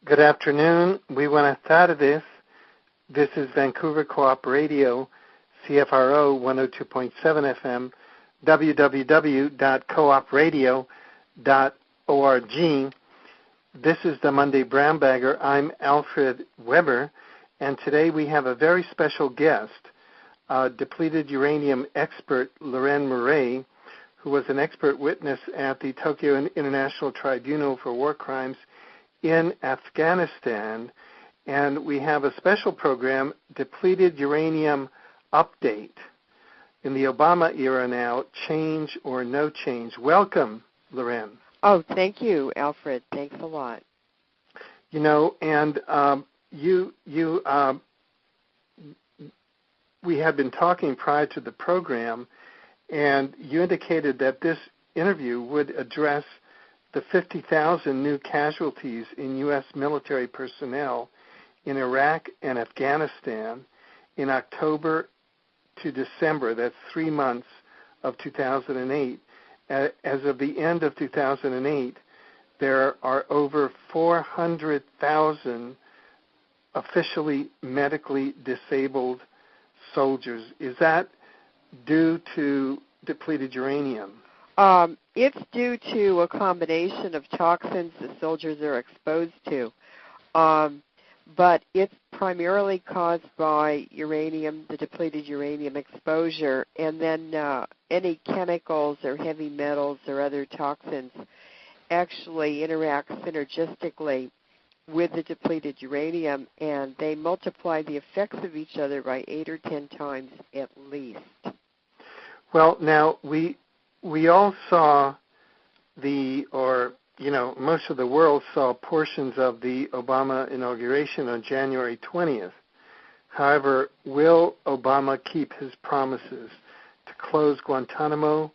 Good afternoon. We want to start this. This is Vancouver Co-op Radio, CFRO 102.7 FM, www.coopradio.org. This is the Monday Brown Bagger. I'm Alfred Weber, and today we have a very special guest, depleted uranium expert Loren Murray, who was an expert witness at the Tokyo International Tribunal for War Crimes in Afghanistan. And we have a special program, Depleted Uranium Update. In the Obama era now, change or no change. Welcome, Loren. Oh, thank you, Alfred. Thanks a lot. You know, and we had been talking prior to the program, and you indicated that this interview would address the 50,000 new casualties in U.S. military personnel in Iraq and Afghanistan in October to December. That's 3 months of 2008. As of the end of 2008, there are over 400,000 officially medically disabled soldiers. Is that due to depleted uranium? It's due to a combination of toxins the soldiers are exposed to, but it's primarily caused by uranium, the depleted uranium exposure, and then any chemicals or heavy metals or other toxins actually interact synergistically with the depleted uranium, and they multiply the effects of each other by 8 or 10 times at least. Well, now, we all saw most of the world saw portions of the Obama inauguration on January 20th. However, will Obama keep his promises to close Guantanamo,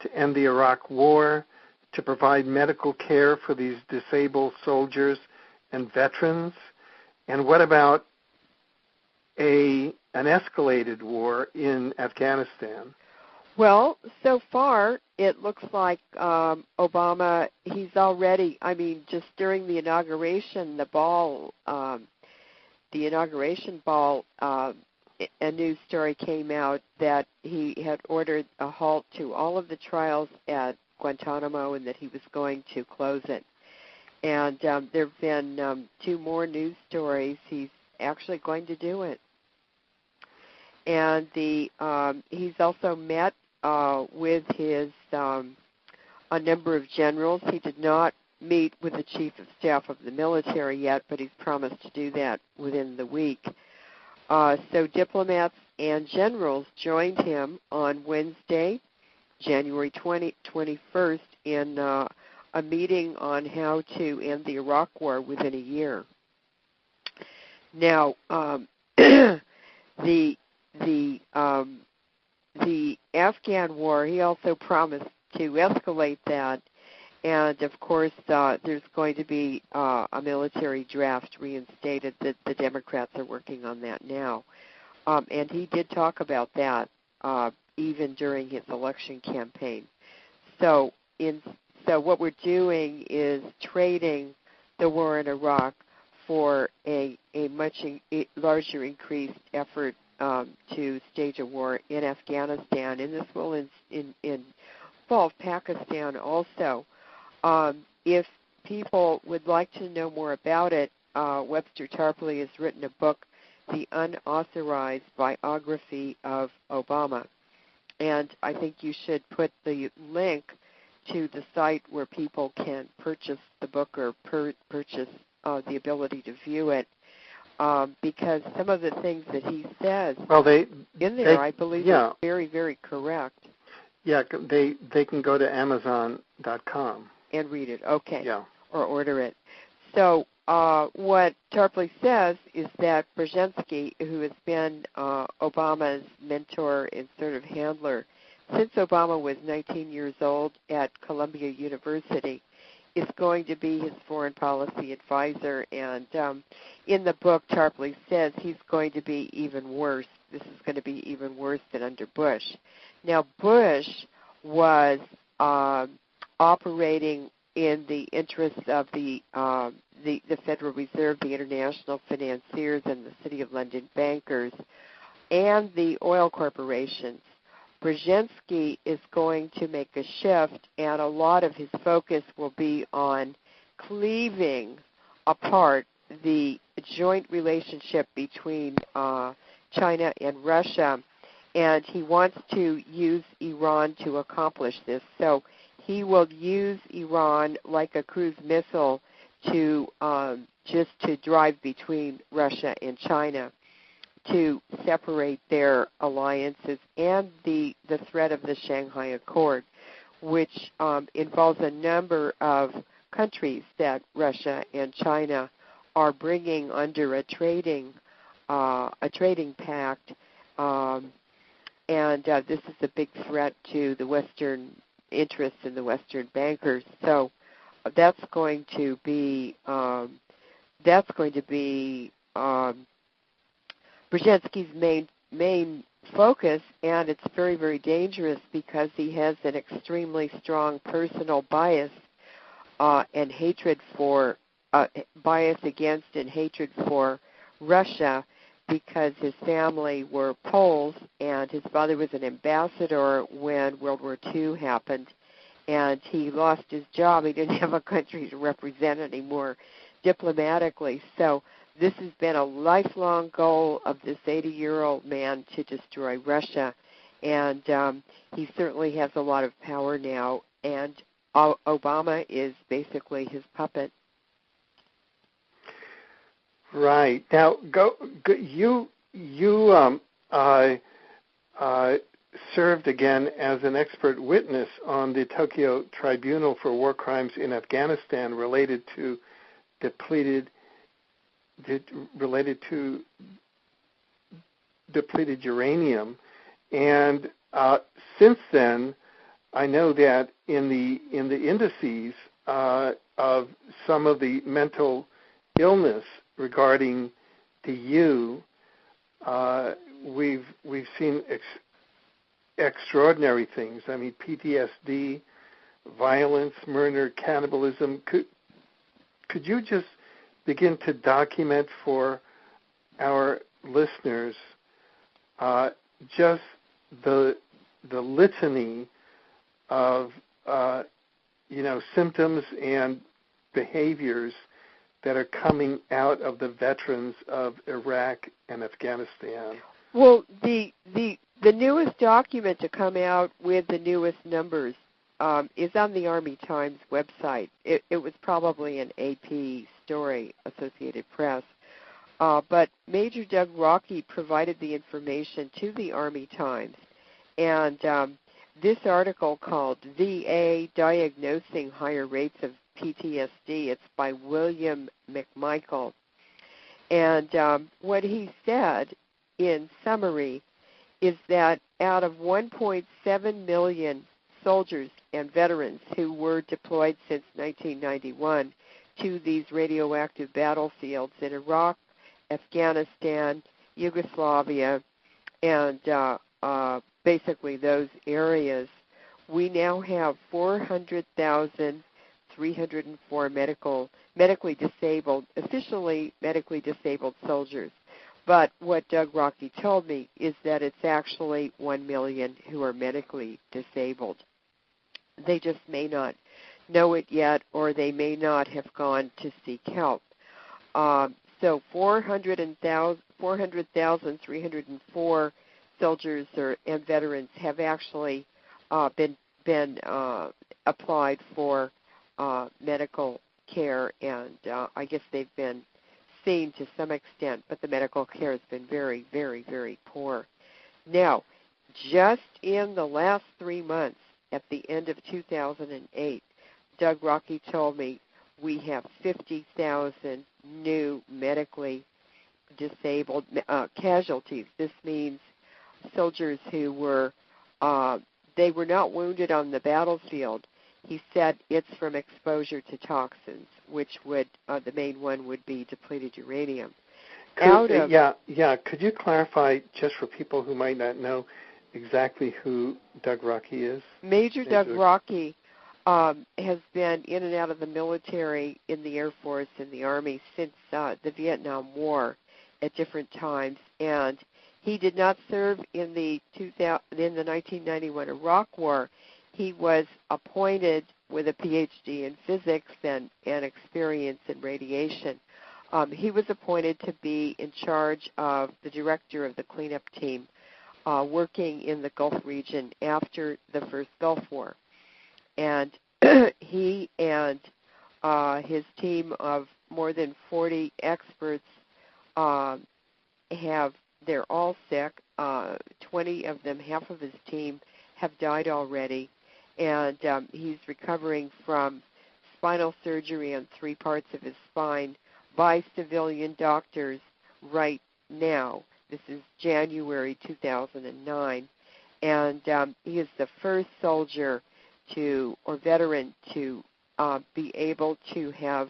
to end the Iraq War, to provide medical care for these disabled soldiers and veterans? And what about an escalated war in Afghanistan? Well, so far it looks like Obama, he's already, just during the inauguration, a news story came out that he had ordered a halt to all of the trials at Guantanamo and that he was going to close it. And there have been 2 more news stories. He's actually going to do it. And he's also met with a number of generals. He did not meet with the Chief of Staff of the military yet, but he's promised to do that within the week. So diplomats and generals joined him on Wednesday, January 21st, in a meeting on how to end the Iraq War within a year. Now, the Afghan war, he also promised to escalate that, and of course there's going to be a military draft reinstated. That the Democrats are working on that now, and he did talk about that even during his election campaign. So what we're doing is trading the war in Iraq for a much larger increased effort to stage a war in Afghanistan, and this will involve Pakistan also. If people would like to know more about it, Webster Tarpley has written a book, The Unauthorized Biography of Obama, and I think you should put the link to the site where people can purchase the book or purchase the ability to view it. Because some of the things that he says I believe, are very, very correct. Yeah, they can go to Amazon.com. And read it, okay. Yeah. Or order it. So what Tarpley says is that Brzezinski, who has been Obama's mentor and sort of handler since Obama was 19 years old at Columbia University, is going to be his foreign policy advisor. And in the book, Tarpley says he's going to be even worse. This is going to be even worse than under Bush. Now, Bush was operating in the interests of the the Federal Reserve, the international financiers, and the City of London bankers, and the oil corporations. Brzezinski is going to make a shift, and a lot of his focus will be on cleaving apart the joint relationship between China and Russia, and he wants to use Iran to accomplish this. So he will use Iran like a cruise missile to just to drive between Russia and China, to separate their alliances, and the threat of the Shanghai Accord, which involves a number of countries that Russia and China are bringing under a trading pact, and this is a big threat to the Western interests and the Western bankers. So that's going to be Brzezinski's main focus, and it's very, very dangerous because he has an extremely strong personal bias and hatred for bias against and hatred for Russia, because his family were Poles and his father was an ambassador when World War II happened, and he lost his job. He didn't have a country to represent anymore diplomatically. So this has been a lifelong goal of this 80-year-old man to destroy Russia, and he certainly has a lot of power now, and Obama is basically his puppet. Right. Now, you served again as an expert witness on the Tokyo Tribunal for War Crimes in Afghanistan related to depleted uranium, and since then, I know that in the indices of some of the mental illness regarding the U, we've seen extraordinary things. I mean, PTSD, violence, murder, cannibalism. Could you just begin to document for our listeners just the litany of symptoms and behaviors that are coming out of the veterans of Iraq and Afghanistan? Well, the newest document to come out with the newest numbers is on the Army Times website. It was probably an AP story, Associated Press. But Major Doug Rockey provided the information to the Army Times. And this article called VA Diagnosing Higher Rates of PTSD, it's by William McMichael. And what he said in summary is that out of 1.7 million soldiers and veterans who were deployed since 1991 to these radioactive battlefields in Iraq, Afghanistan, Yugoslavia, and basically those areas, we now have 400,304 officially medically disabled soldiers. But what Doug Rockey told me is that it's actually 1 million who are medically disabled. They just may not know it yet, or they may not have gone to seek help. So 400,304 soldiers and veterans have actually been applied for medical care, and I guess they've been seen to some extent, but the medical care has been very, very, very poor. Now, just in the last 3 months, at the end of 2008, Doug Rockey told me we have 50,000 new medically disabled casualties. This means soldiers who were they were not wounded on the battlefield. He said it's from exposure to toxins, which would the main one would be depleted uranium. Could you clarify, just for people who might not know, exactly who Doug Rockey is? Major Doug Rockey has been in and out of the military, in the Air Force, in the Army since the Vietnam War at different times, and he did not serve in the 1991 Iraq War. He was appointed with a PhD in physics and experience in radiation. He was appointed to be in charge of the director of the cleanup team working in the Gulf region after the first Gulf War. And he and his team of more than 40 experts they're all sick. 20 of them, half of his team, have died already. And he's recovering from spinal surgery on 3 parts of his spine by civilian doctors right now. This is January 2009. And he is the first soldier or veteran to be able to have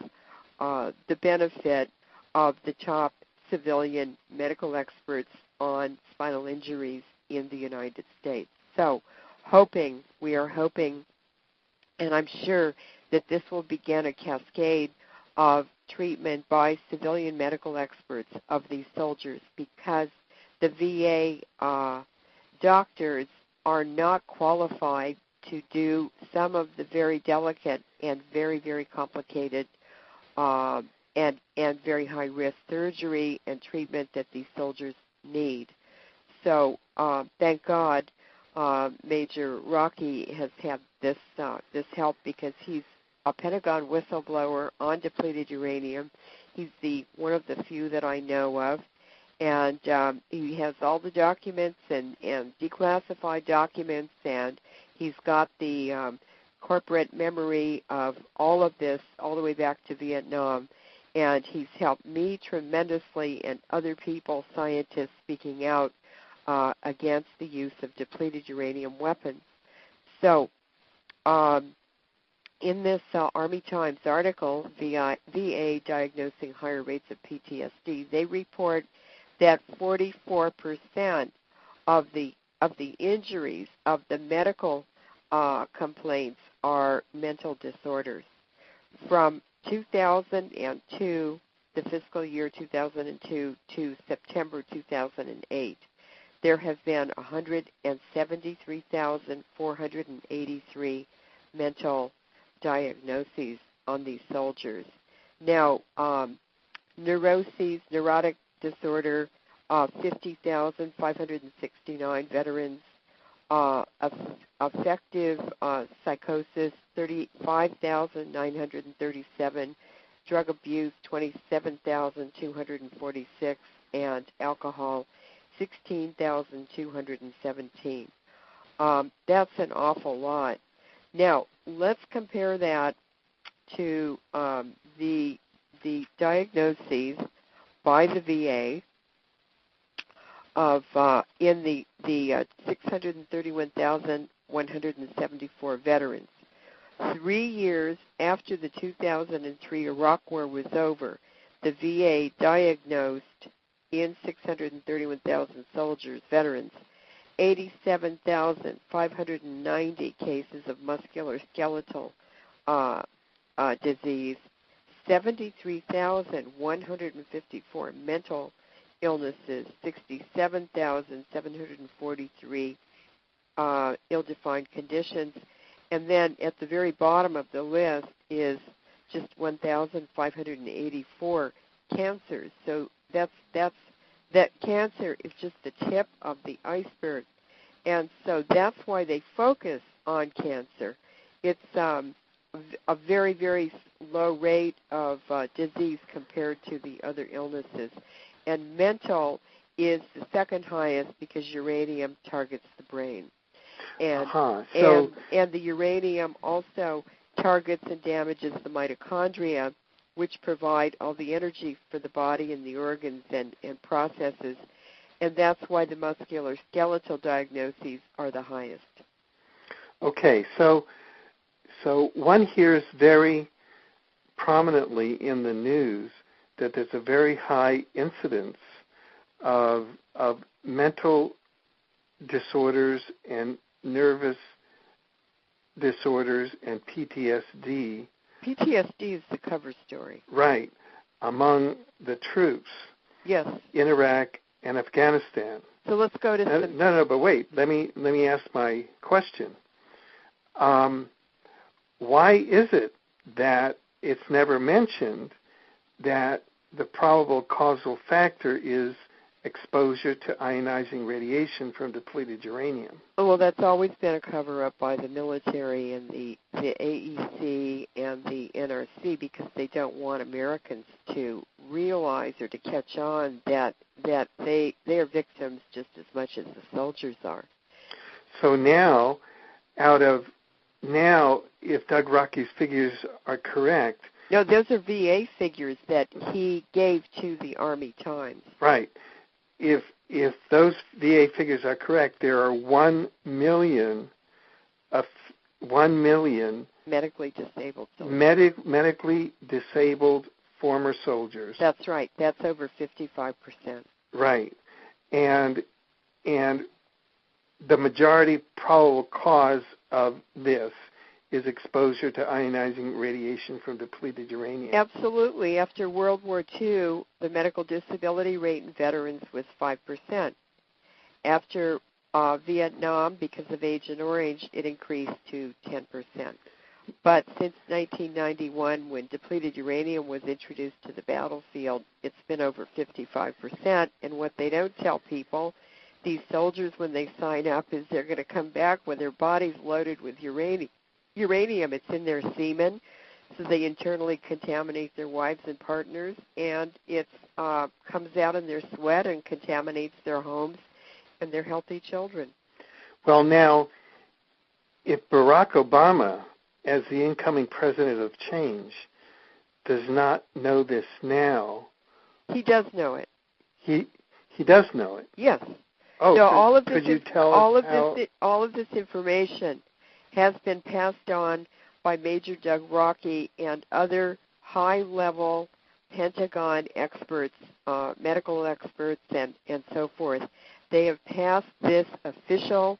the benefit of the top civilian medical experts on spinal injuries in the United States. So we are hoping, and I'm sure that this will begin a cascade of treatment by civilian medical experts of these soldiers, because the VA doctors are not qualified to do some of the very delicate and very, very complicated and very high-risk surgery and treatment that these soldiers need. So thank God Major Rocky has had this help, because he's a Pentagon whistleblower on depleted uranium. He's one of the few that I know of, and he has all the documents and declassified documents, and he's got the corporate memory of all of this all the way back to Vietnam, and he's helped me tremendously and other people, scientists, speaking out against the use of depleted uranium weapons. So in this Army Times article, VA Diagnosing Higher Rates of PTSD, they report that 44% of the injuries, of the medical complaints, are mental disorders. From 2002, the fiscal year 2002, to September 2008, there have been 173,483 mental diagnoses on these soldiers. Now, neuroses, neurotic disorder, 50,569 veterans, affective psychosis, 35,937, drug abuse, 27,246, and alcohol, 16,217. That's an awful lot. Now, let's compare that to the diagnoses by the VA of in the 631,174 veterans. 3 years after the 2003 Iraq War was over, the VA diagnosed in 631,000 soldiers, veterans, 87,590 cases of musculoskeletal disease, 73,154 mental illnesses, 67,743 ill-defined conditions, and then at the very bottom of the list is just 1,584 cancers. So that cancer is just the tip of the iceberg, and so that's why they focus on cancer. It's a very, very low rate of disease compared to the other illnesses, and mental is the second highest because uranium targets the brain, and the uranium also targets and damages the mitochondria, which provide all the energy for the body and the organs and processes, and that's why the musculoskeletal diagnoses are the highest. Okay, so one hears very prominently in the news that there's a very high incidence of mental disorders and nervous disorders and PTSD. PTSD is the cover story. Right, among the troops. Yes. In Iraq and Afghanistan. So let's go to No, but wait. Let me ask my question. Why is it that it's never mentioned that the probable causal factor is exposure to ionizing radiation from depleted uranium? Well, that's always been a cover-up by the military and the AEC and the NRC, because they don't want Americans to realize or to catch on that they are victims just as much as the soldiers are. So now, if Doug Rocky's figures are correct... No, those are VA figures that he gave to the Army Times. Right. If those VA figures are correct, there are 1 million medically disabled soldiers. Medically disabled former soldiers. That's right. That's over 55%. Right. And the majority probable cause of this is exposure to ionizing radiation from depleted uranium. Absolutely. After World War II, the medical disability rate in veterans was 5%. After Vietnam, because of Agent Orange, it increased to 10%. But since 1991, when depleted uranium was introduced to the battlefield, it's been over 55%. And what they don't tell people, these soldiers, when they sign up, is they're going to come back with their bodies loaded with uranium. It's in their semen, so they internally contaminate their wives and partners, and it comes out in their sweat and contaminates their homes and their healthy children. Well, now, if Barack Obama, as the incoming president of change, does not know this now... He does know it. He does know it? Yes. Oh, so could you tell us how... all of this information has been passed on by Major Doug Rocky and other high-level Pentagon experts, medical experts, and so forth. They have passed this official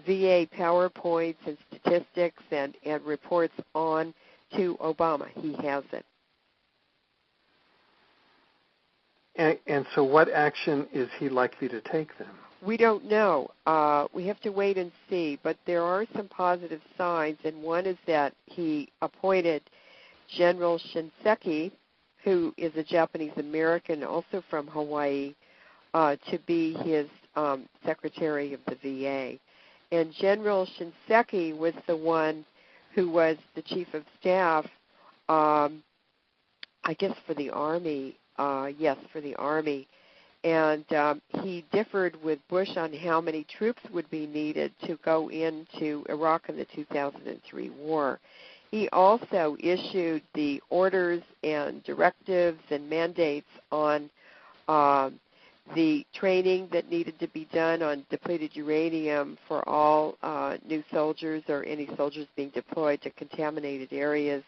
VA PowerPoints and statistics and reports on to Obama. He has it. And so what action is he likely to take then? We don't know. We have to wait and see. But there are some positive signs, and one is that he appointed General Shinseki, who is a Japanese-American, also from Hawaii, to be his Secretary of the VA. And General Shinseki was the one who was the Chief of Staff, I guess, for the Army. For the Army. And he differed with Bush on how many troops would be needed to go into Iraq in the 2003 war. He also issued the orders and directives and mandates on the training that needed to be done on depleted uranium for all new soldiers or any soldiers being deployed to contaminated areas.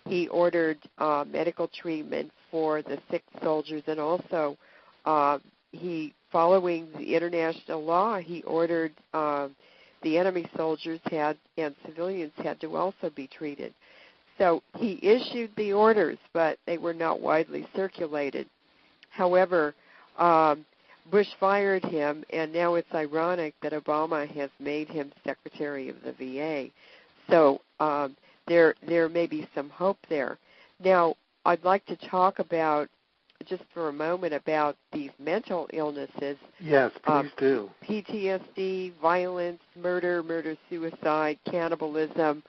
He ordered medical treatment for the sick soldiers, and also following the international law, he ordered the enemy soldiers and civilians had to also be treated. So he issued the orders, but they were not widely circulated. However, Bush fired him, and now it's ironic that Obama has made him Secretary of the VA. So there may be some hope there. Now, I'd like to talk about, just for a moment, about these mental illnesses. Yes, please do. PTSD, violence, murder-suicide, cannibalism,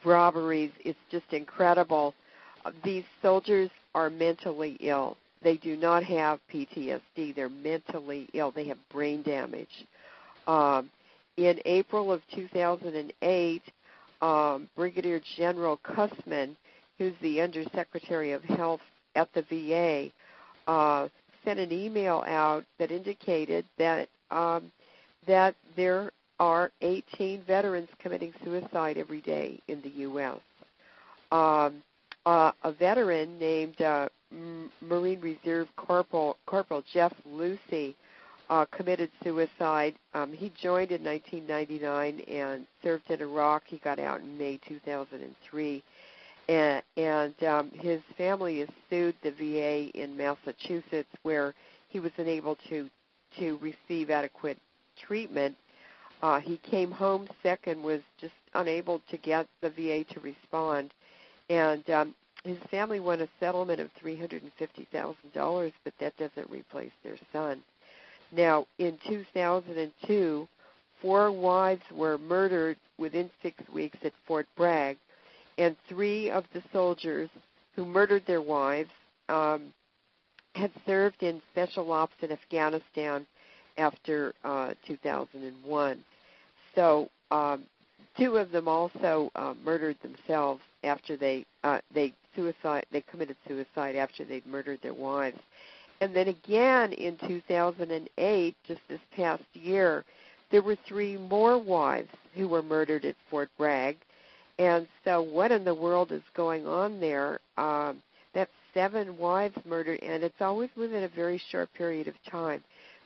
robberies. It's just incredible. These soldiers are mentally ill. They do not have PTSD. They're mentally ill. They have brain damage. In April of 2008, Brigadier General Cussman, who's the Undersecretary of Health at the VA, sent an email out that indicated that there are 18 veterans committing suicide every day in the U.S. A veteran named Marine Reserve Corporal Jeff Lucy committed suicide. He joined in 1999 and served in Iraq. He got out in May 2003. And his family has sued the VA in Massachusetts, where he was unable to receive adequate treatment. He came home sick and was just unable to get the VA to respond. And his family won a settlement of $350,000, but that doesn't replace their son. Now, in 2002, 4 wives were murdered within 6 weeks at Fort Bragg, and 3 of the soldiers who murdered their wives had served in special ops in Afghanistan after 2001. So 2 of them also murdered themselves after they committed suicide after they'd murdered their wives. And then again in 2008, just this past year, there were 3 more wives who were murdered at Fort Bragg. And so what in the world is going on there? That's 7 wives murdered, and it's always within a very short period of time.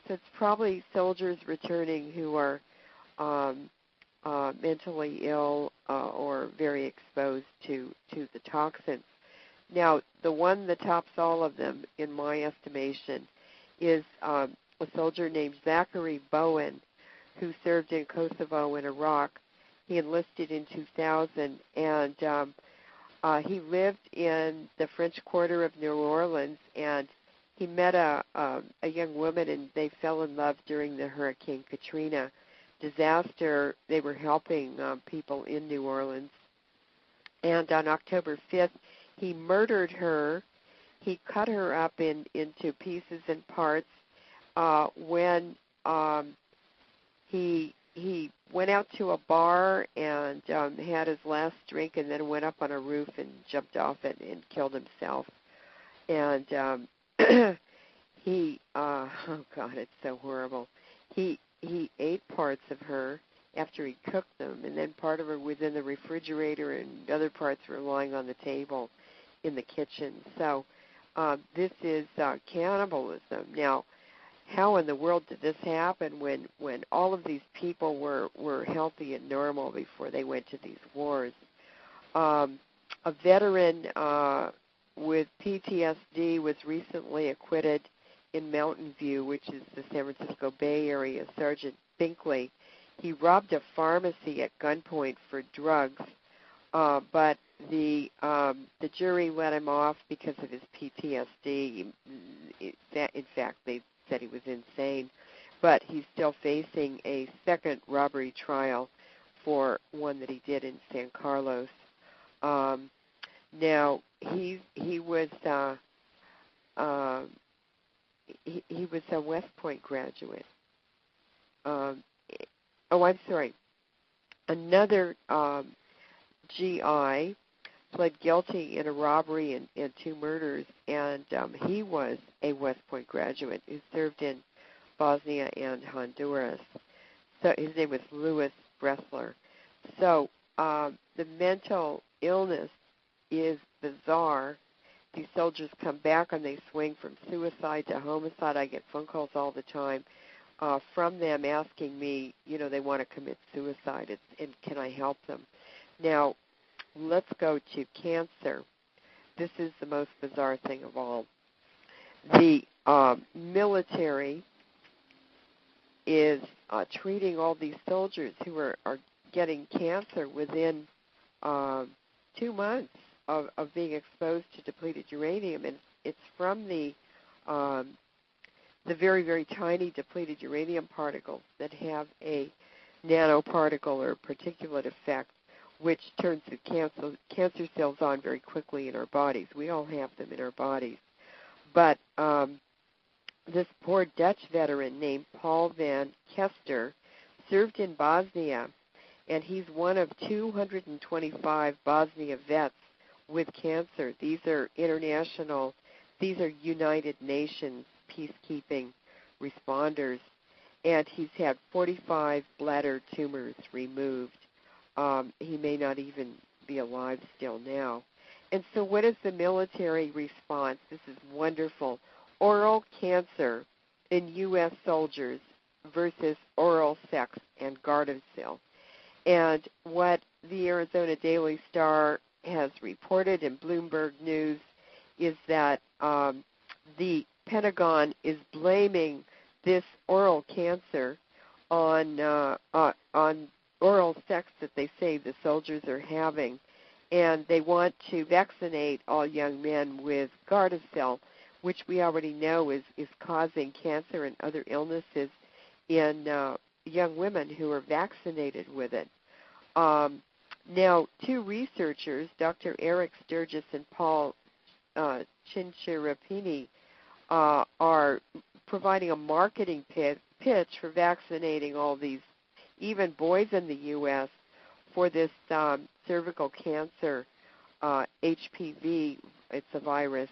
So it's probably soldiers returning who are mentally ill or very exposed to the toxins. Now, the one that tops all of them, in my estimation, is a soldier named Zachary Bowen, who served in Kosovo and Iraq. He enlisted in 2000, and he lived in the French Quarter of New Orleans, and he met a young woman, and they fell in love during the Hurricane Katrina disaster. They were helping people in New Orleans, and on October 5th, he murdered her. He cut her up into pieces and parts. When he went out to a bar and had his last drink, and then went up on a roof and jumped off it and killed himself. And he, oh God, it's so horrible. He ate parts of her after he cooked them, and then part of her was in the refrigerator, and other parts were lying on the table in the kitchen. So this is cannibalism. Now, how in the world did this happen when all of these people were healthy and normal before they went to these wars? A veteran with PTSD was recently acquitted in Mountain View, which is the San Francisco Bay Area. Sergeant Binkley, he robbed a pharmacy at gunpoint for drugs, but the jury let him off because of his PTSD. In fact, they said he was insane, but he's still facing a second robbery trial for one that he did in San Carlos. Now he was a West Point graduate. I'm sorry. Another GI pled guilty in a robbery and 2 murders, and he was a West Point graduate who served in Bosnia and Honduras. So his name was Louis Bressler. So the mental illness is bizarre. These soldiers come back and they swing from suicide to homicide. I get phone calls all the time from them asking me, they want to commit suicide, and can I help them? Now, let's go to cancer. This is the most bizarre thing of all. The military is treating all these soldiers who are getting cancer within 2 months of being exposed to depleted uranium, and it's from the very, very tiny depleted uranium particles that have a nanoparticle or particulate effect, which turns the cancer cells on very quickly in our bodies. We all have them in our bodies. But this poor Dutch veteran named Paul van Kester served in Bosnia, and he's one of 225 Bosnia vets with cancer. These are United Nations peacekeeping responders, and he's had 45 bladder tumors removed. He may not even be alive still now. And so what is the military response? This is wonderful. Oral cancer in U.S. soldiers versus oral sex and Gardasil. And what the Arizona Daily Star has reported in Bloomberg News is that the Pentagon is blaming this oral cancer on oral sex that they say the soldiers are having, and they want to vaccinate all young men with Gardasil, which we already know is causing cancer and other illnesses in young women who are vaccinated with it. Now, two researchers, Dr. Eric Sturgis and Paul Cinciaruppini, are providing a marketing pitch for vaccinating all these, even boys in the U.S., for this cervical cancer, HPV. It's a virus.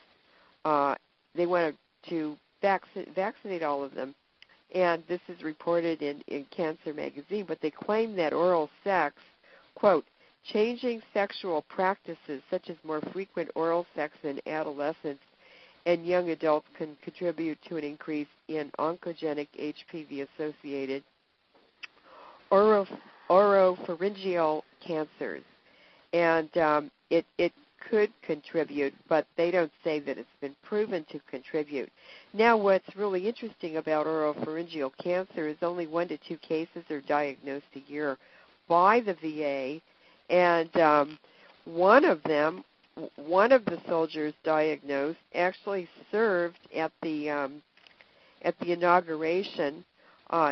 They want to vaccinate all of them. And this is reported in Cancer magazine, but they claim that oral sex, quote, changing sexual practices such as more frequent oral sex in adolescents and young adults can contribute to an increase in oncogenic HPV-associated oropharyngeal cancers. And it could contribute, but they don't say that it's been proven to contribute. Now, what's really interesting about oropharyngeal cancer is only 1 to 2 cases are diagnosed a year by the VA, and one of the soldiers diagnosed actually served at the inauguration.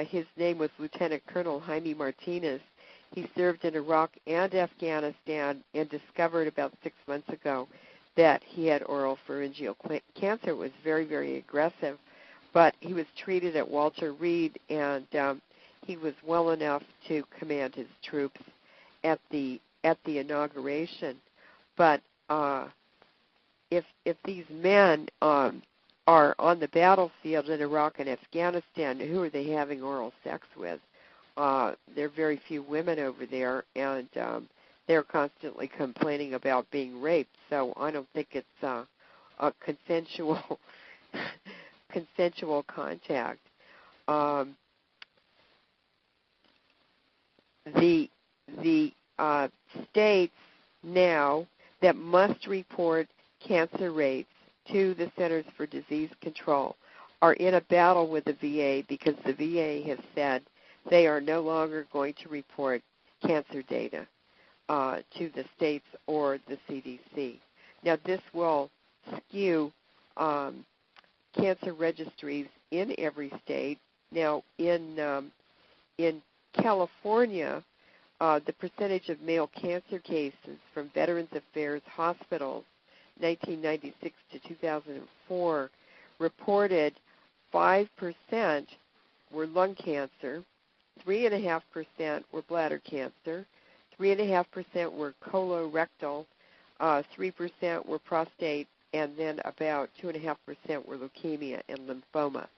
His name was Lieutenant Colonel Jaime Martinez. He served in Iraq and Afghanistan and discovered about 6 months ago that he had oropharyngeal cancer. It was very, very aggressive, but he was treated at Walter Reed, and he was well enough to command his troops at the inauguration. But if these men are on the battlefield in Iraq and Afghanistan, who are they having oral sex with? There are very few women over there, and they're constantly complaining about being raped. So I don't think it's a consensual contact. The states now that must report cancer rates to the Centers for Disease Control are in a battle with the VA because the VA has said they are no longer going to report cancer data to the states or the CDC. Now, this will skew cancer registries in every state. Now, in California, the percentage of male cancer cases from Veterans Affairs hospitals, 1996 to 2004, reported 5% were lung cancer, 3.5% were bladder cancer, 3.5% were colorectal, 3% were prostate, and then about 2.5% were leukemia and lymphoma.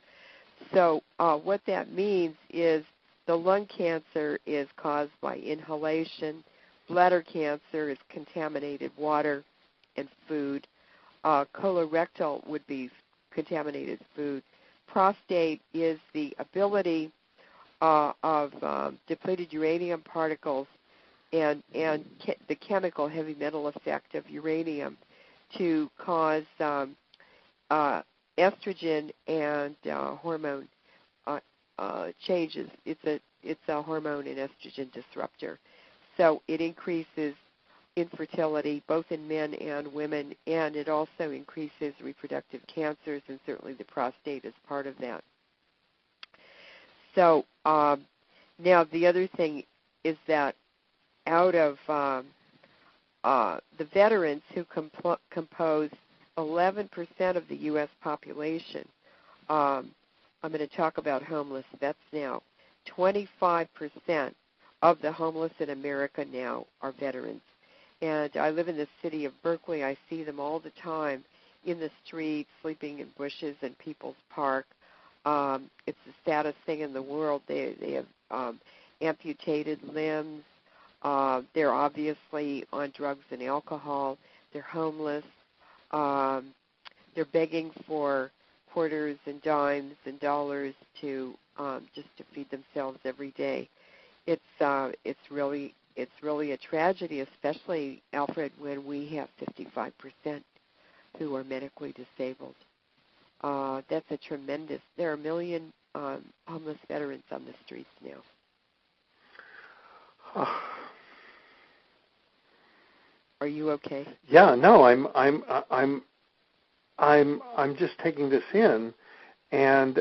So what that means is the lung cancer is caused by inhalation, bladder cancer is contaminated water and food, colorectal would be contaminated food, prostate is the ability of depleted uranium particles and the chemical heavy metal effect of uranium to cause estrogen and hormone changes. It's a hormone and estrogen disruptor. So it increases infertility both in men and women, and it also increases reproductive cancers, and certainly the prostate is part of that. So now the other thing is that out of the veterans who compose 11% of the U.S. population, I'm going to talk about homeless vets now. 25% of the homeless in America now are veterans. And I live in the city of Berkeley. I see them all the time in the streets, sleeping in bushes in People's Park. It's the saddest thing in the world. They have amputated limbs. They're obviously on drugs and alcohol. They're homeless. They're begging for quarters and dimes and dollars to just to feed themselves every day. It's really a tragedy, especially, Alfred, when we have 55% who are medically disabled. That's a tremendous. There are a million homeless veterans on the streets now. Are you okay? Yeah, no, I'm just taking this in, and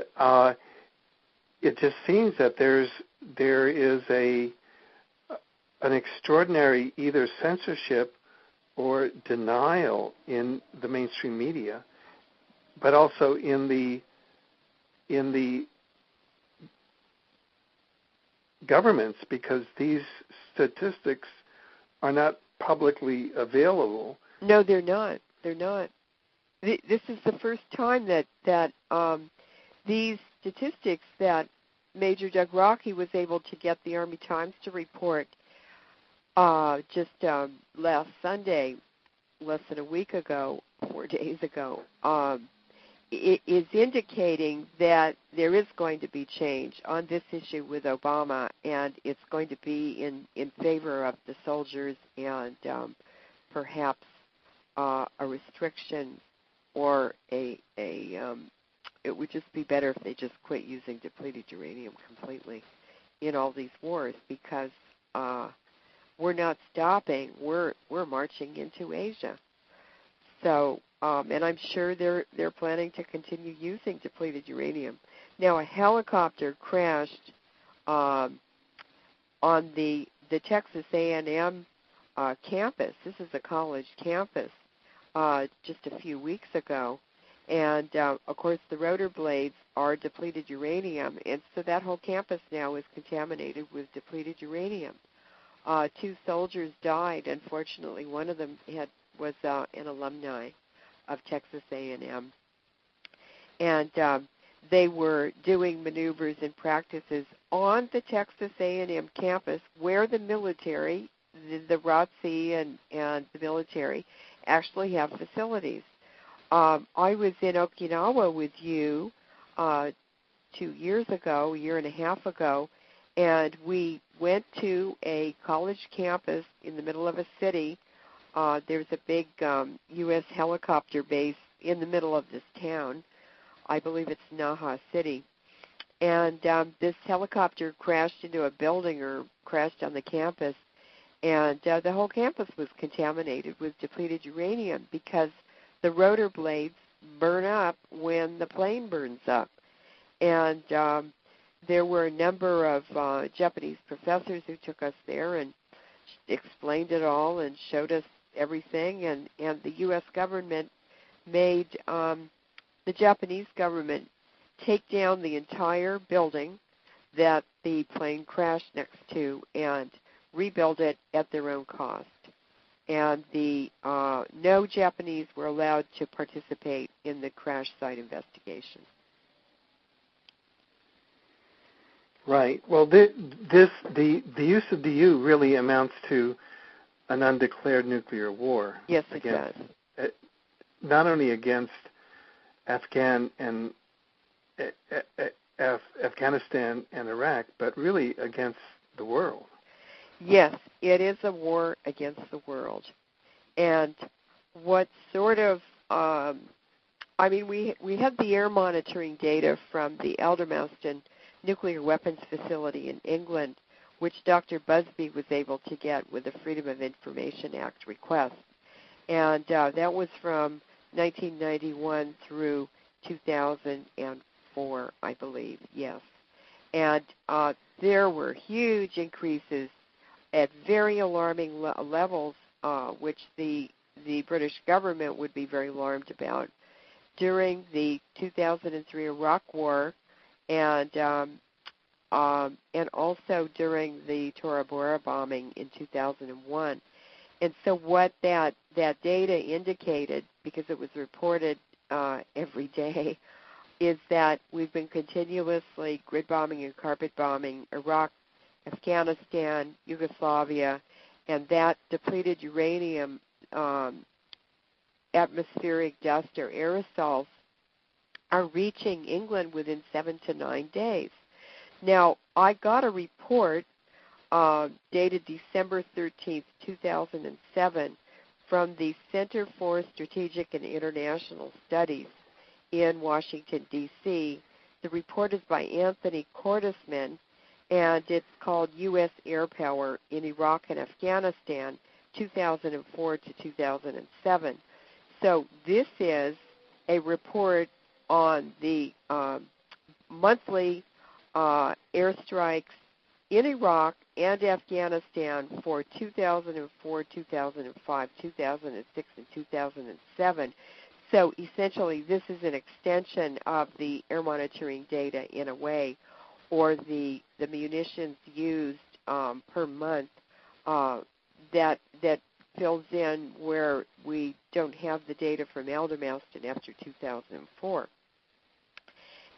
it just seems that there is an extraordinary either censorship or denial in the mainstream media, but also in the governments, because these statistics are not publicly available. No, they're not. They're not. This is the first time that these statistics that Major Doug Rockey was able to get the Army Times to report just last Sunday, less than a week ago, 4 days ago, it is indicating that there is going to be change on this issue with Obama, and it's going to be in favor of the soldiers and perhaps a restriction or it would just be better if they just quit using depleted uranium completely in all these wars, because we're not stopping. We're marching into Asia. So, and I'm sure they're planning to continue using depleted uranium. Now, a helicopter crashed on the Texas A&M campus. This is a college campus just a few weeks ago. And, of course, the rotor blades are depleted uranium, and so that whole campus now is contaminated with depleted uranium. 2 soldiers died. Unfortunately, one of them was an alumni of Texas A&M. And they were doing maneuvers and practices on the Texas A&M campus where the military, the ROTC and the military, actually have facilities. I was in Okinawa with you 2 years ago, a year and a half ago, and we went to a college campus in the middle of a city. There's a big U.S. helicopter base in the middle of this town. I believe it's Naha City. And this helicopter crashed into a building or crashed on the campus, and the whole campus was contaminated with depleted uranium because the rotor blades burn up when the plane burns up. And there were a number of Japanese professors who took us there and explained it all and showed us everything. And the U.S. government made the Japanese government take down the entire building that the plane crashed next to and rebuild it at their own cost. And no Japanese were allowed to participate in the crash site investigation. Right. Well, the use of the U really amounts to an undeclared nuclear war. Yes, it does. Not only against Afghanistan and Iraq, but really against the world. Yes, it is a war against the world. And what sort of, we had the air monitoring data from the Aldermaston nuclear weapons facility in England, which Dr. Busby was able to get with the Freedom of Information Act request. And that was from 1991 through 2004, I believe, yes. And there were huge increases at very alarming levels, which the British government would be very alarmed about during the 2003 Iraq War, and also during the Tora Bora bombing in 2001. And so what that data indicated, because it was reported every day, is that we've been continuously grid bombing and carpet bombing Iraq, Afghanistan, Yugoslavia, and that depleted uranium atmospheric dust or aerosols are reaching England within 7 to 9 days. Now, I got a report dated December 13th, 2007, from the Center for Strategic and International Studies in Washington, D.C. The report is by Anthony Cordesman, and it's called U.S. Air Power in Iraq and Afghanistan, 2004 to 2007. So this is a report on the monthly airstrikes in Iraq and Afghanistan for 2004, 2005, 2006, and 2007. So essentially, this is an extension of the air monitoring data in a way, or the munitions used per month that fills in where we don't have the data from Aldermaston after 2004.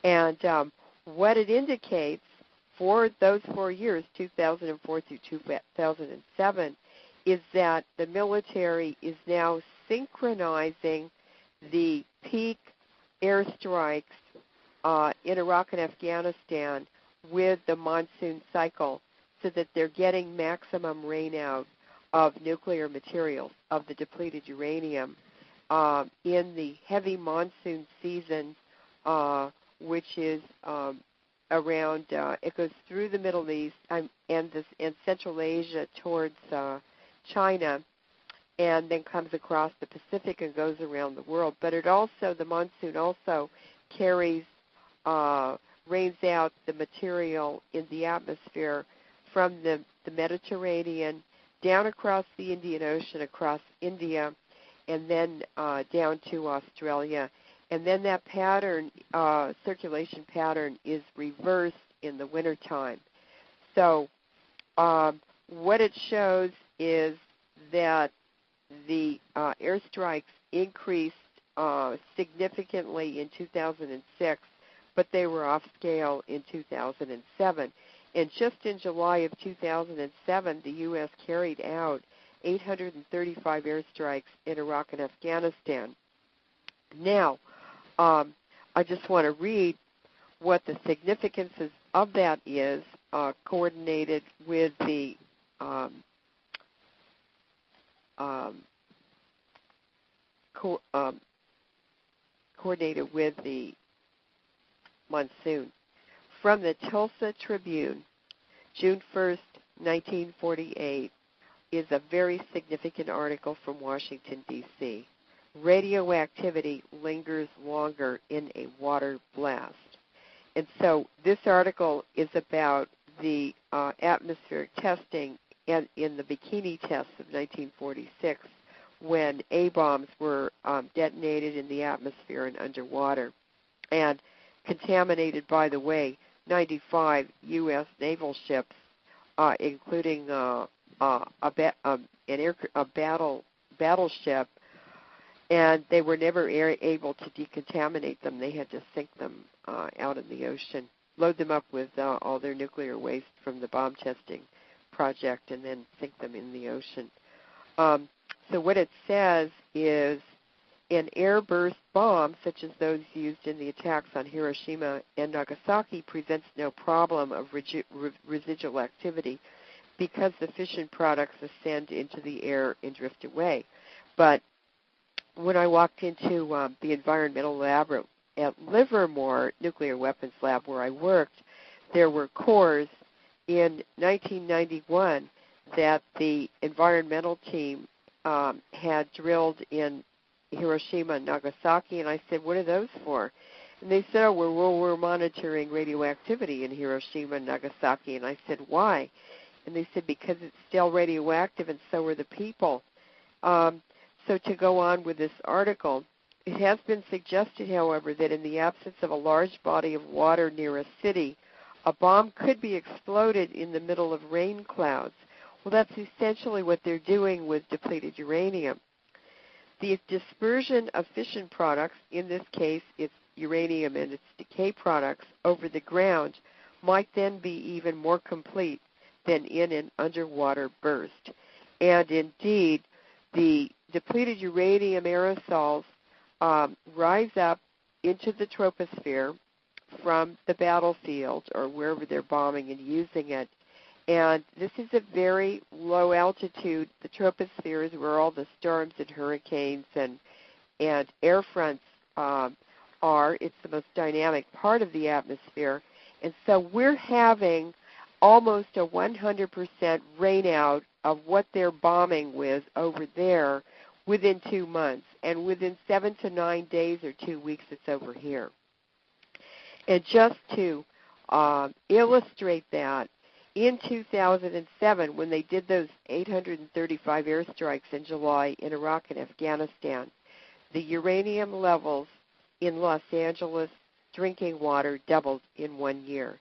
And what it indicates for those 4 years, 2004 through 2007, is that the military is now synchronizing the peak airstrikes in Iraq and Afghanistan with the monsoon cycle so that they're getting maximum rain out of nuclear materials, of the depleted uranium, in the heavy monsoon season, which is around, it goes through the Middle East and Central Asia towards China, and then comes across the Pacific and goes around the world. But it also, the monsoon also carries, rains out the material in the atmosphere from the Mediterranean down across the Indian Ocean, across India, and then down to Australia. And then that pattern, circulation pattern, is reversed in the wintertime. So what it shows is that the airstrikes increased significantly in 2006, but they were off scale in 2007. And just in July of 2007, the U.S. carried out 835 airstrikes in Iraq and Afghanistan. Now, I just want to read what the significance of that is, coordinated with the monsoon. From the Tulsa Tribune, June 1st, 1948, is a very significant article from Washington, D.C. Radioactivity lingers longer in a water blast. And so this article is about the atmospheric testing in the Bikini tests of 1946, when A-bombs were detonated in the atmosphere and underwater, and contaminated, by the way, 95 U.S. naval ships, including a battleship, and they were never able to decontaminate them. They had to sink them out in the ocean, load them up with all their nuclear waste from the bomb testing project, and then sink them in the ocean. So what it says is, an airburst bomb, such as those used in the attacks on Hiroshima and Nagasaki, presents no problem of residual activity because the fission products ascend into the air and drift away. But when I walked into the environmental lab at Livermore Nuclear Weapons Lab, where I worked, there were cores in 1991 that the environmental team had drilled in Hiroshima and Nagasaki, and I said, what are those for? And they said, oh, we're monitoring radioactivity in Hiroshima and Nagasaki. And I said, why? And they said, because it's still radioactive, and so are the people. So to go on with this article, it has been suggested, however, that in the absence of a large body of water near a city, a bomb could be exploded in the middle of rain clouds. Well, that's essentially what they're doing with depleted uranium. The dispersion of fission products, in this case it's uranium and its decay products, over the ground might then be even more complete than in an underwater burst. And indeed, the depleted uranium aerosols rise up into the troposphere from the battlefield or wherever they're bombing and using it. And this is a very low altitude. The troposphere is where all the storms and hurricanes and air fronts are. It's the most dynamic part of the atmosphere. And so we're having almost a 100% rain out of what they're bombing with over there within 2 months. And within 7 to 9 days or 2 weeks, it's over here. And just to illustrate that, in 2007, when they did those 835 airstrikes in July in Iraq and Afghanistan, the uranium levels in Los Angeles drinking water doubled in 1 year.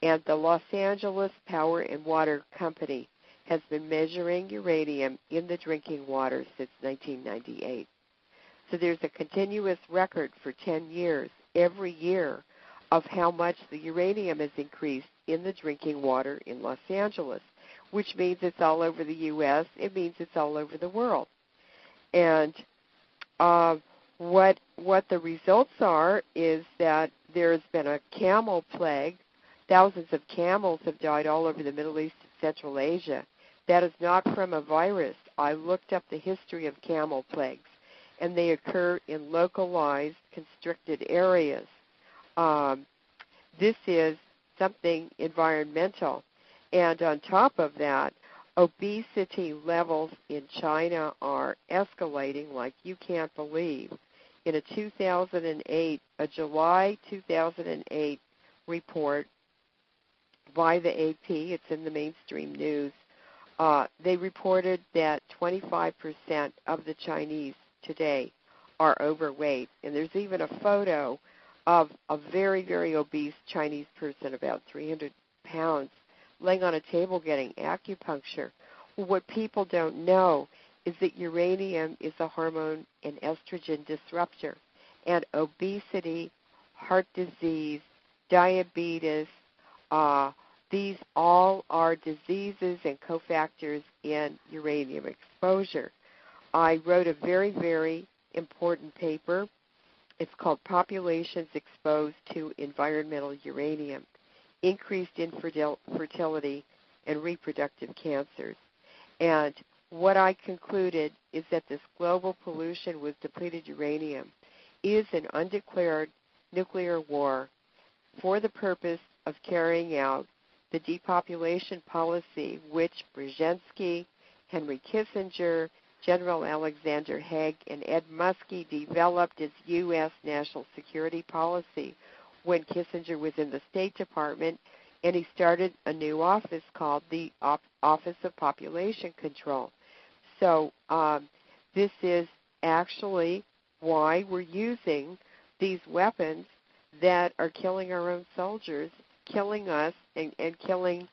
And the Los Angeles Power and Water Company has been measuring uranium in the drinking water since 1998. So there's a continuous record for 10 years, every year, of how much the uranium has increased in the drinking water in Los Angeles, which means it's all over the U.S. It means it's all over the world. And what the results are is that there's been a camel plague. Thousands of camels have died all over the Middle East and Central Asia. That is not from a virus. I looked up the history of camel plagues, and they occur in localized, constricted areas. This is something environmental. And on top of that, obesity levels in China are escalating like you can't believe. In a July 2008 report by the AP, it's in the mainstream news, they reported that 25% of the Chinese today are overweight. And there's even a photo of a very, very obese Chinese person, about 300 pounds, laying on a table getting acupuncture. Well, what people don't know is that uranium is a hormone and estrogen disruptor. And obesity, heart disease, diabetes, these all are diseases and cofactors in uranium exposure. I wrote a very, very important paper. It's called Populations Exposed to Environmental Uranium, Increased Infertility and Reproductive Cancers. And what I concluded is that this global pollution with depleted uranium is an undeclared nuclear war for the purpose of carrying out the depopulation policy which Brzezinski, Henry Kissinger, General Alexander Haig, and Ed Muskie developed as U.S. national security policy when Kissinger was in the State Department, and he started a new office called the Office of Population Control. So this is actually why we're using these weapons that are killing our own soldiers, killing us, and killing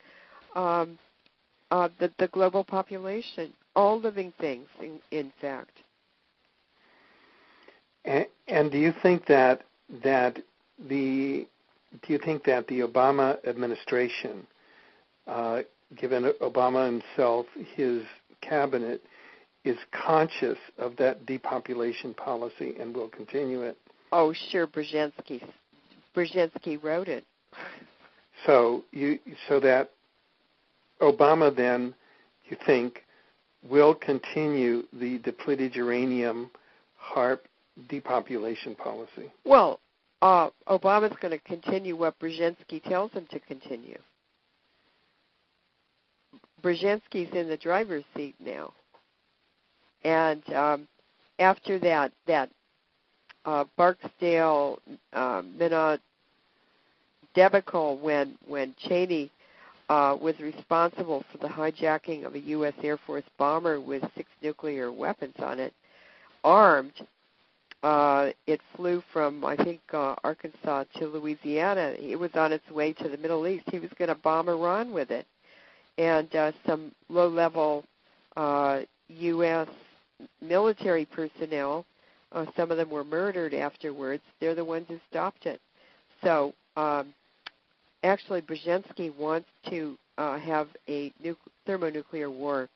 the global population, all living things, in fact. And do you think that the Obama administration, given Obama himself, his cabinet, is conscious of that depopulation policy and will continue it? Oh, sure. Brzezinski wrote it. So that Obama then, you think, will continue the depleted uranium HAARP depopulation policy? Well, Obama's going to continue what Brzezinski tells him to continue. Brzezinski's in the driver's seat now. And after that Barksdale Minot debacle when Cheney was responsible for the hijacking of a U.S. Air Force bomber with 6 nuclear weapons on it, armed. It flew from, I think, Arkansas to Louisiana. It was on its way to the Middle East. He was going to bomb Iran with it. And some low-level U.S. military personnel, some of them were murdered afterwards. They're the ones who stopped it. So actually, Brzezinski wants to have a thermonuclear war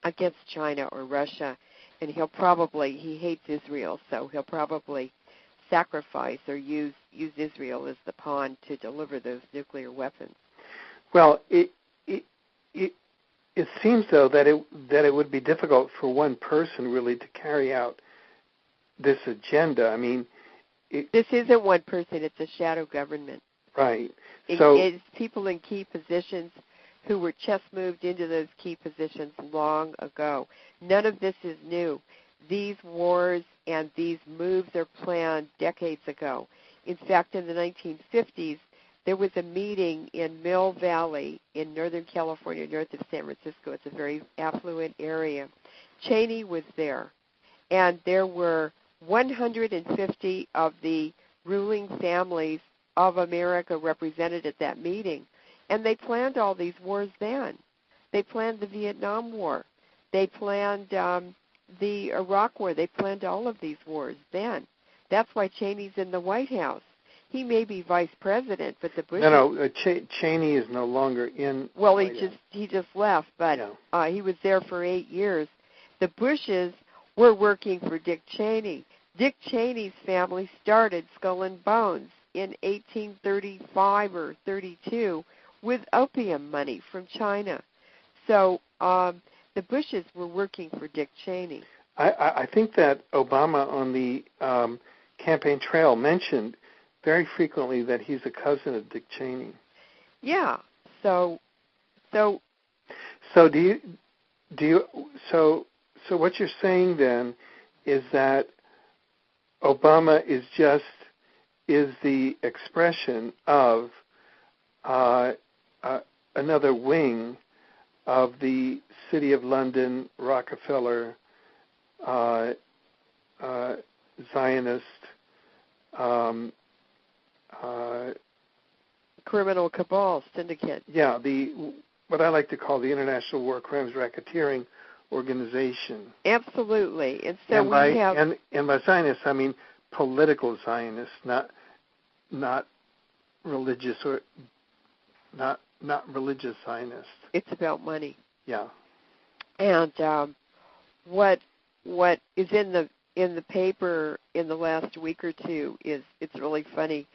against China or Russia, and he hates Israel, so he'll probably sacrifice or use Israel as the pawn to deliver those nuclear weapons. Well, it seems though that it would be difficult for one person really to carry out this agenda. I mean, this isn't one person; it's a shadow government. Right. So it's people in key positions who were just moved into those key positions long ago. None of this is new. These wars and these moves are planned decades ago. In fact, in the 1950s, there was a meeting in Mill Valley in Northern California, north of San Francisco. It's a very affluent area. Cheney was there, and there were 150 of the ruling families of America represented at that meeting. And they planned all these wars then. They planned the Vietnam War. They planned the Iraq War. They planned all of these wars then. That's why Cheney's in the White House. He may be vice president, but the Bush. Cheney is no longer in. Well, he just left, but he was there for 8 years. The Bushes were working for Dick Cheney. Dick Cheney's family started Skull and Bones in 1835 or 32 with opium money from China. So the Bushes were working for Dick Cheney. I think that Obama on the campaign trail mentioned very frequently that he's a cousin of Dick Cheney. Yeah. So do you what you're saying then is that Obama is the expression of another wing of the City of London, Rockefeller, Zionist criminal cabal syndicate. Yeah, what I like to call the International War Crimes Racketeering Organization. Absolutely. And so and by Zionists, I mean political Zionists, not religious or not religious Zionists. It's about money. Yeah. And what is in the paper in the last week or two is it's really funny.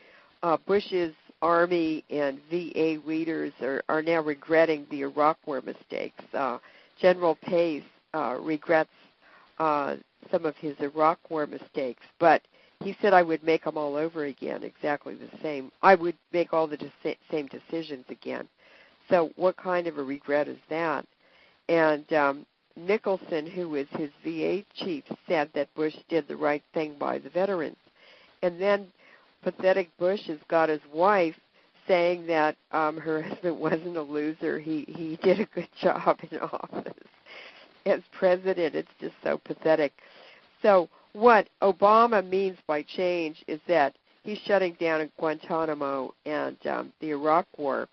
Bush's Army and VA leaders are now regretting the Iraq War mistakes. General Pace regrets some of his Iraq War mistakes, but he said I would make them all over again, exactly the same. I would make all the same decisions again. So what kind of a regret is that? And Nicholson, who was his VA chief, said that Bush did the right thing by the veterans. And then pathetic Bush has got his wife saying that her husband wasn't a loser. He did a good job in office as president. It's just so pathetic. So what Obama means by change is that he's shutting down Guantanamo and the Iraq War.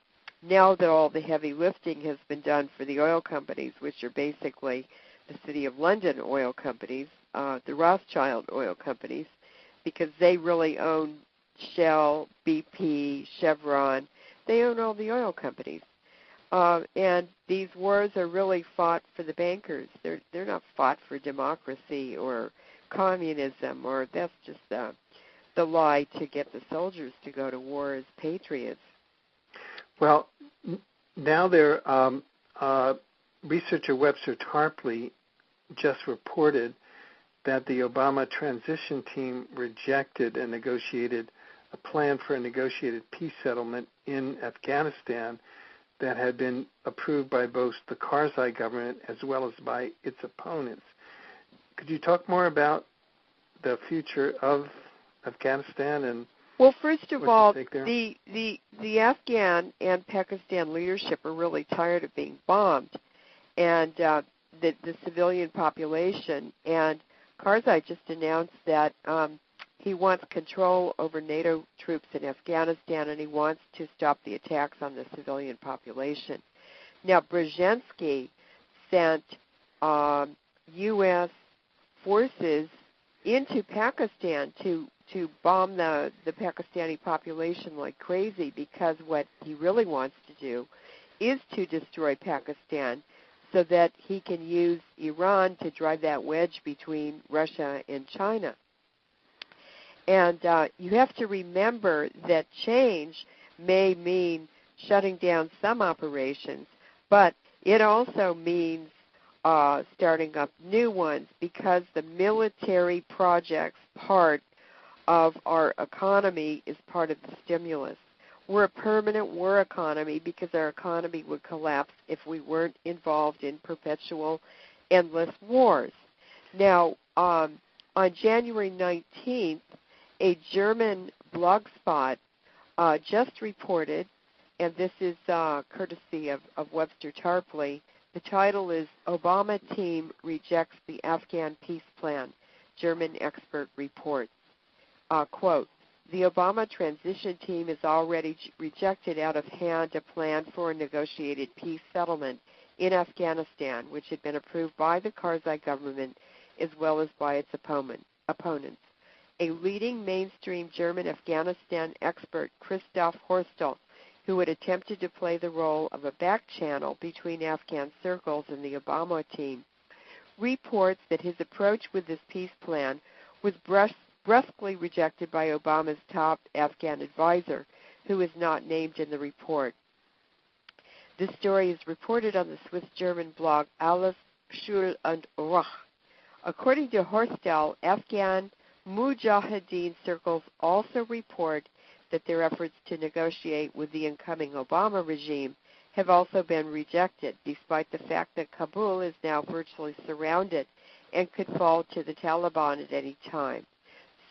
Now that all the heavy lifting has been done for the oil companies, which are basically the City of London oil companies, the Rothschild oil companies, because they really own Shell, BP, Chevron. They own all the oil companies. And these wars are really fought for the bankers. They're not fought for democracy or communism, or that's just the lie to get the soldiers to go to war as patriots. Well, now researcher Webster Tarpley just reported that the Obama transition team rejected a plan for a negotiated peace settlement in Afghanistan that had been approved by both the Karzai government as well as by its opponents. Could you talk more about the future of Afghanistan and well, first of all, the Afghan and Pakistan leadership are really tired of being bombed, and the civilian population. And Karzai just announced that he wants control over NATO troops in Afghanistan, and he wants to stop the attacks on the civilian population. Now, Brzezinski sent U.S. forces into Pakistan to bomb the Pakistani population like crazy, because what he really wants to do is to destroy Pakistan so that he can use Iran to drive that wedge between Russia and China. And you have to remember that change may mean shutting down some operations, but it also means starting up new ones, because the military projects part of our economy is part of the stimulus. We're a permanent war economy because our economy would collapse if we weren't involved in perpetual, endless wars. Now, on January 19th, a German blogspot just reported, and this is courtesy of Webster Tarpley. The title is "Obama Team Rejects the Afghan Peace Plan, German Expert Reports." Quote, "The Obama transition team has already rejected out of hand a plan for a negotiated peace settlement in Afghanistan, which had been approved by the Karzai government as well as by its opponents. A leading mainstream German Afghanistan expert, Christoph Horstel, who had attempted to play the role of a back channel between Afghan circles and the Obama team, reports that his approach with this peace plan was brusquely rejected by Obama's top Afghan advisor, who is not named in the report. This story is reported on the Swiss-German blog Alles Schul und Ruch. According to Horstel, Afghan Mujahideen circles also report that their efforts to negotiate with the incoming Obama regime have also been rejected, despite the fact that Kabul is now virtually surrounded and could fall to the Taliban at any time.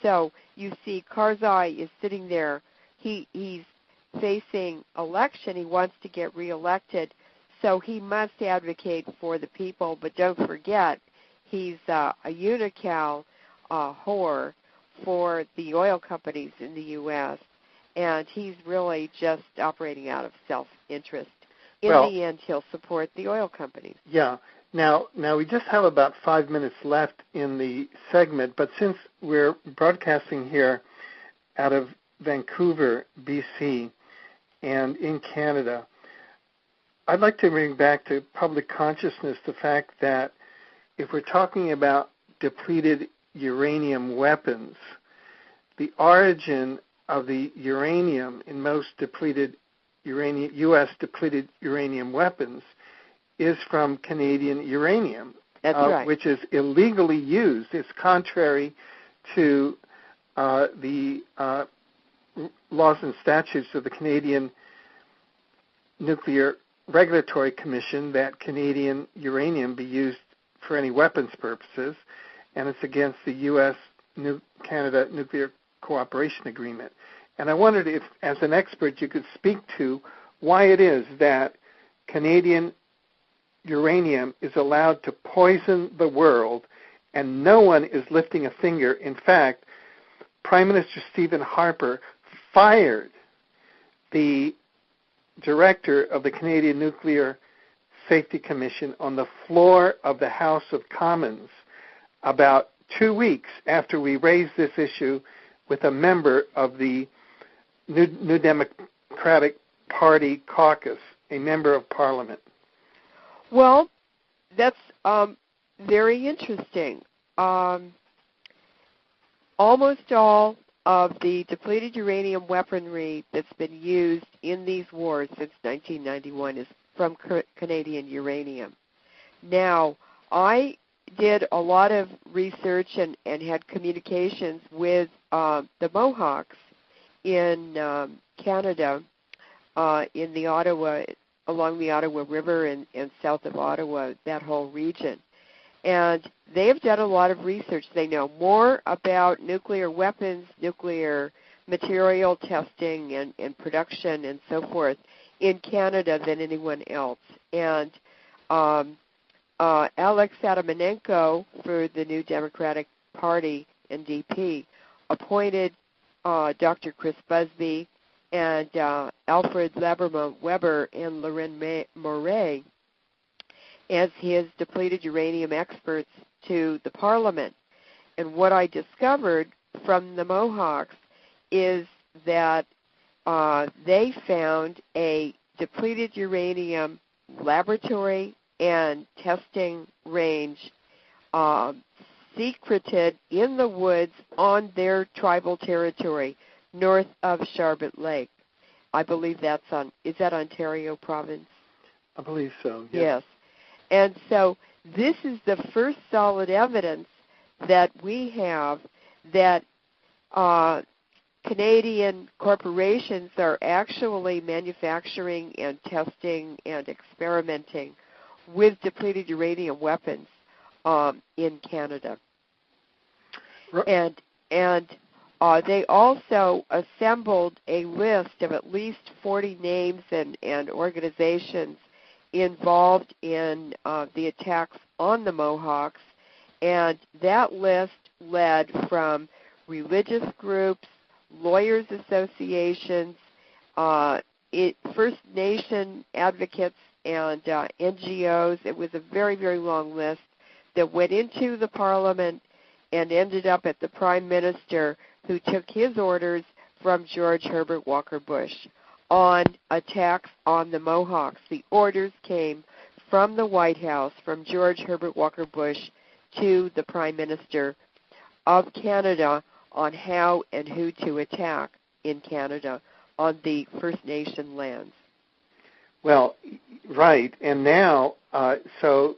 So you see Karzai is sitting there. He's facing election. He wants to get reelected, so he must advocate for the people. But don't forget, he's a unical whore for the oil companies in the U.S., and he's really just operating out of self-interest. In the end, he'll support the oil companies. Yeah. Now we just have about 5 minutes left in the segment, but since we're broadcasting here out of Vancouver, BC, and in Canada, I'd like to bring back to public consciousness the fact that if we're talking about depleted uranium weapons, the origin of the uranium in most U.S. depleted uranium weapons is from Canadian uranium, That's right, which is illegally used. It's contrary to the laws and statutes of the Canadian Nuclear Regulatory Commission that Canadian uranium be used for any weapons purposes, and it's against the U.S.-Canada Nuclear Cooperation Agreement. And I wondered if, as an expert, you could speak to why it is that Canadian uranium is allowed to poison the world and no one is lifting a finger. In fact, Prime Minister Stephen Harper fired the director of the Canadian Nuclear Safety Commission on the floor of the House of Commons about 2 weeks after we raised this issue with a member of the New Democratic Party caucus, a member of Parliament. Well, that's very interesting. Almost all of the depleted uranium weaponry that's been used in these wars since 1991 is from Canadian uranium. Now, I did a lot of research and had communications with the Mohawks in Canada, in the Ottawa, along the Ottawa River and south of Ottawa, that whole region. And they have done a lot of research. They know more about nuclear weapons, nuclear material testing and production and so forth in Canada than anyone else. And Alex Adamanenko for the New Democratic Party, NDP, appointed Dr. Chris Busby and Alfred Webre and Loren Moray as his depleted uranium experts to the Parliament. And what I discovered from the Mohawks is that they found a depleted uranium laboratory and testing range secreted in the woods on their tribal territory north of Sharbot Lake. I believe is that Ontario province? I believe so, yes. And so this is the first solid evidence that we have that Canadian corporations are actually manufacturing and testing and experimenting with depleted uranium weapons in Canada. Right. And they also assembled a list of at least 40 names and organizations involved in the attacks on the Mohawks, and that list led from religious groups, lawyers associations, First Nation advocates, and NGOs. It was a very, very long list that went into the Parliament and ended up at the Prime Minister, who took his orders from George Herbert Walker Bush on attacks on the Mohawks. The orders came from the White House, from George Herbert Walker Bush to the Prime Minister of Canada on how and who to attack in Canada on the First Nation lands. Well, right. And now, so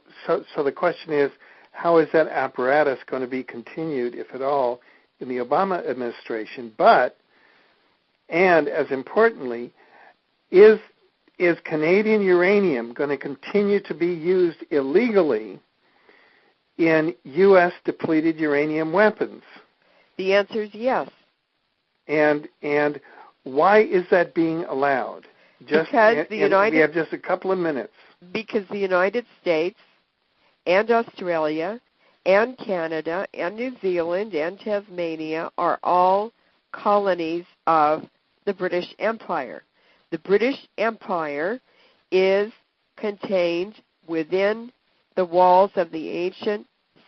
the question is, how is that apparatus going to be continued, if at all, in the Obama administration? And as importantly, is Canadian uranium going to continue to be used illegally in U.S. depleted uranium weapons? The answer is yes. And why is that being allowed? Because we have just a couple of minutes. Because the United States and Australia and Canada and New Zealand and Tasmania are all colonies of the British Empire. The British Empire is contained within the walls of the ancient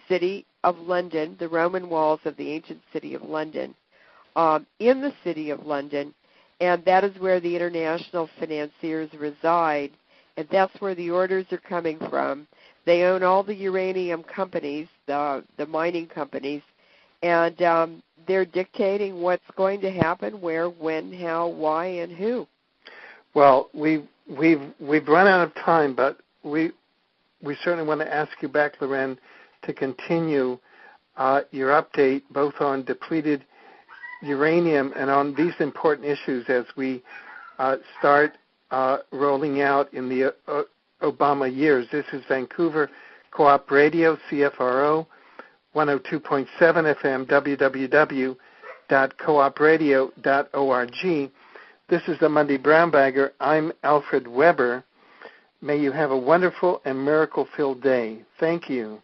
city of London, the Roman walls of the ancient city of London, in the city of London, and that is where the international financiers reside, and that's where the orders are coming from. They own all the uranium companies, the mining companies, and they're dictating what's going to happen, where, when, how, why, and who. Well, we've run out of time, but we certainly want to ask you back, Loren, to continue your update both on depleted uranium and on these important issues as we start rolling out in the Obama years. This is Vancouver Co-op Radio, CFRO, 102.7 FM, www.coopradio.org. This is the Monday Brown Bagger. I'm Alfred Weber. May you have a wonderful and miracle-filled day. Thank you.